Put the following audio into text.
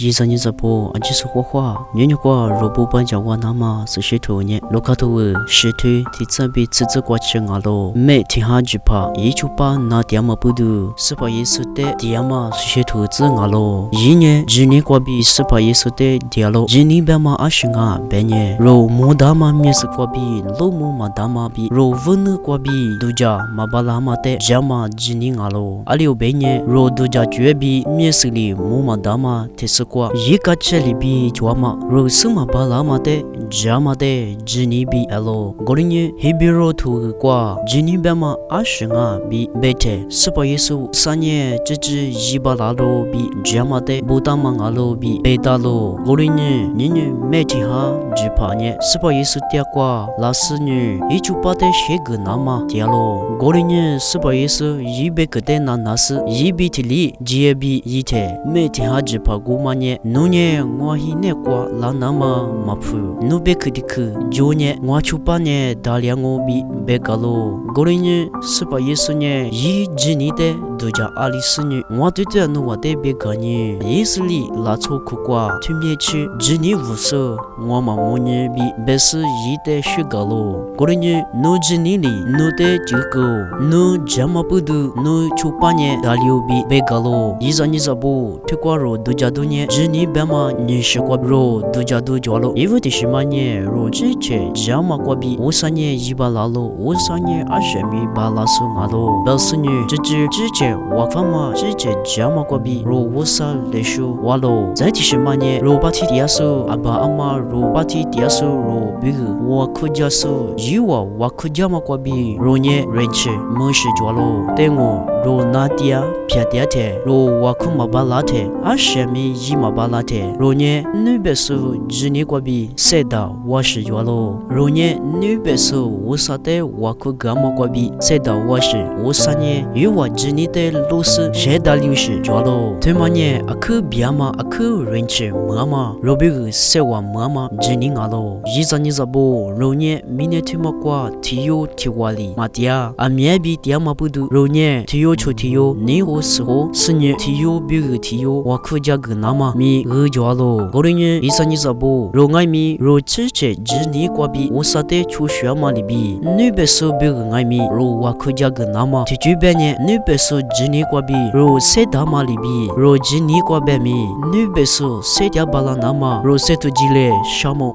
一三年不，俺就是画画，年过若不搬家我那么是学徒呢，路卡头是推，提前比自己过去阿罗，每天哈就怕，一就怕那点么不读，是怕耶稣的点么是学徒子阿罗，一年一年过比是怕耶稣的点罗，一年别嘛阿是啊别年，若木达嘛面是过比，罗木嘛达嘛比，若文呢过比，度假嘛巴拉嘛的，家嘛一年阿罗，阿里别年，若度假绝比面是里木嘛达嘛。是过一个这里比就嘛，如什么巴拉嘛的，家嘛的，今年比咯，过年黑比罗图过，今年别嘛20啊比别的，是把耶稣3年只一巴拉罗比家嘛的，不打嘛阿罗比别打罗，过年年每天哈只怕呢，是把耶稣点过，拉斯女一就把的些个那么点咯，过年是把耶稣一百个的那是一比提里，几比一天，每天哈只怕过。Manye nunye ngwahi ne kwa la nama mapu nube kediku jonye ngwachupane dalyango bi begalo gorinye supa yesunye yi jinide doja alisunye ngwatute no wate beganye yesli la chokukwa tumye chi jini vuso ngwama monye bi besu yite shugalo gorinye no jinili no te juko no jamapudu no chupanye dalyo bi begalo yizani zabu tekwaro doja Jini bema ni shikwa ro duja du jwalo ivu ti shimanye ro chiche jama kwabi usanye yibalalo usanye ashemi balasu ngalo belsunye chiche wakfama chiche jama kwabi ro usa leshu walo zaiti shimanye ro pati tiasu aba ama ro pati tiasu ro bigu wakujasu yiwa wakujama kwabi ro nye renche mushi jwalo tengo ro natia piatiate ro wakuma balate ashemi yima balate ronye nubesu jini kwabi seda washi jwalo ronye nubesu usate waku gama kwabi seda washi usanye yuwa jini te lusu sheda liushi jwalo temanye aku biama aku renche mama robigu sewa mama jini ngalo yizani zabo ronye minetuma kwa tiyo tiwali matia amyebi tiama budu ronye tiyo chotiyo ni usu sinye tiyo bigu tiyo waku jagu nama mi jwalo gorinye isani zabo rongai mi ro chiche jini kwabi usate chushya malibi nubeso bi ngai mi ro wakuja gnama tijubenye nubeso jini kwabi ro seda malibi ro jini kwabe mi nubeso sedya balanama ro setu jile shamo